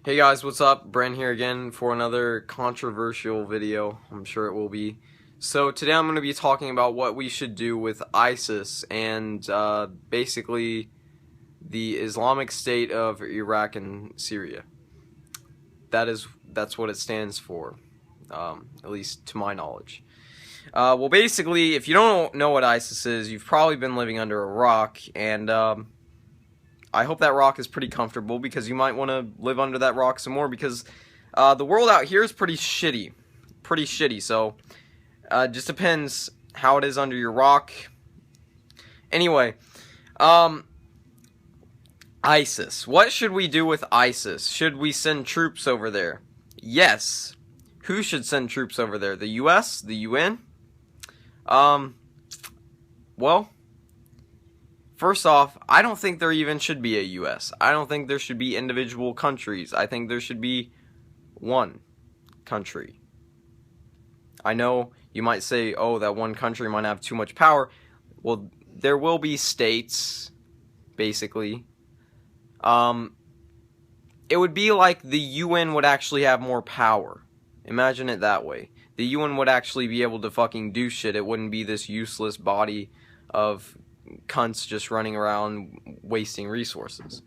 Hey guys, what's up? Brent here again for another controversial video. I'm sure it will be. So today I'm going to be talking about what we should do with ISIS and basically the Islamic State of Iraq and Syria. That's what it stands for, at least to my knowledge. Well, basically, if you don't know what ISIS is, you've probably been living under a rock, and I hope that rock is pretty comfortable because you might want to live under that rock some more because the world out here is pretty shitty. So it just depends how it is under your rock. Anyway, ISIS. What should we do with ISIS? Should we send troops over there? Yes. Who should send troops over there? The US? The UN? Well, first off, I don't think there even should be a US. I don't think there should be individual countries. I think there should be one country. I know you might say, oh, that one country might have too much power. Well, there will be states, basically. It would be like the UN would actually have more power. Imagine it that way. The UN would actually be able to fucking do shit. It wouldn't be this useless body of cunts just running around wasting resources.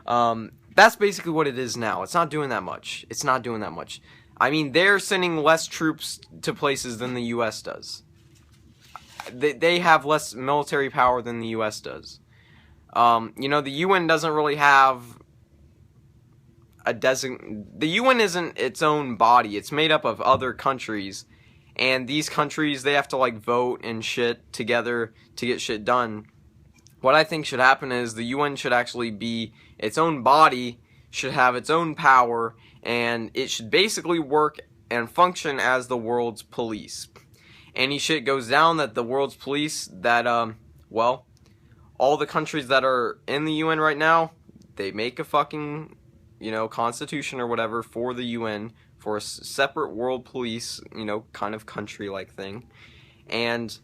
That's basically what it is now. It's not doing that much. I mean, they're sending less troops to places than the US does. They have less military power than the US does. You know, the UN doesn't really have the UN isn't its own body. It's made up of other countries, and these countries, they have to like vote and shit together to get shit done. What I think should happen is the UN should actually be its own body, should have its own power, and it should basically work and function as the world's police. Any shit goes down that the world's police, that well, all the countries that are in the UN right now, they make a fucking, you know, constitution or whatever for the UN, for a separate world police, you know, kind of country-like thing. And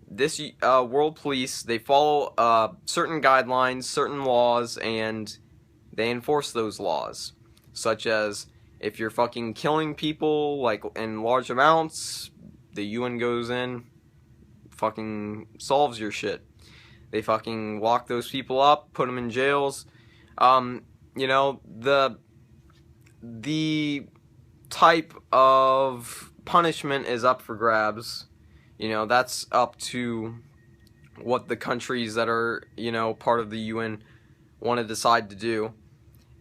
this world police, they follow certain guidelines, certain laws, and they enforce those laws. Such as, if you're fucking killing people, like, in large amounts, the UN goes in, fucking solves your shit. They fucking lock those people up, put them in jails. You know, the type of punishment is up for grabs. You know, that's up to what the countries that are, you know, part of the UN want to decide to do.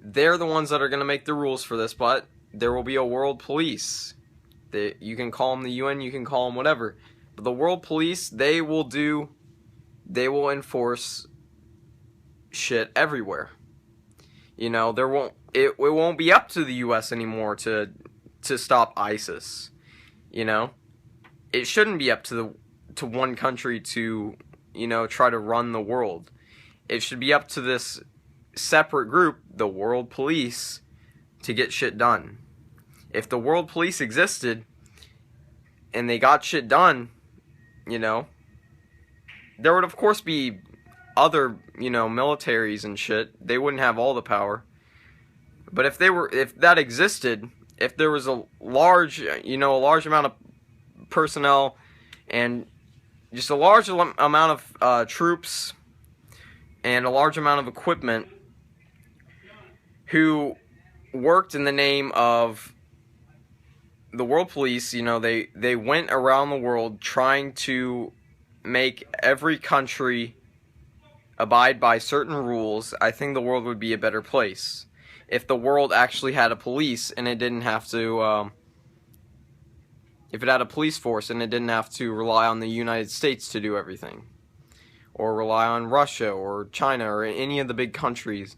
They're the ones that are going to make the rules for this, but there will be a world police. You can call them the UN, you can call them whatever. But the world police, they will enforce shit everywhere. You know, it won't be up to the US anymore to stop ISIS. You know, it shouldn't be up to one country to, you know, try to run the world. It should be up to this separate group, the world police, to get shit done. If the world police existed and they got shit done, you know, there would of course be other, you know, militaries and shit. They wouldn't have all the power. But if that existed, if there was a large amount of personnel and just a large amount of troops and a large amount of equipment who worked in the name of the world police, you know, they went around the world trying to make every country abide by certain rules, I think the world would be a better place. If the world actually had a police and it didn't have to, if it had a police force and it didn't have to rely on the United States to do everything, or rely on Russia or China or any of the big countries.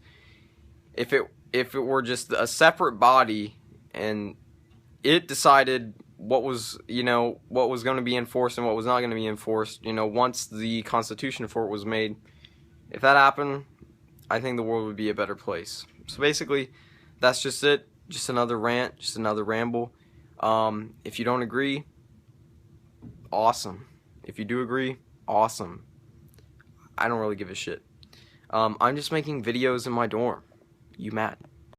If it were just a separate body and it decided what was going to be enforced and what was not going to be enforced, you know, once the Constitution for it was made. If that happened, I think the world would be a better place. So basically, that's just it. Just another rant, just another ramble. If you don't agree, awesome. If you do agree, awesome. I don't really give a shit. I'm just making videos in my dorm. You mad?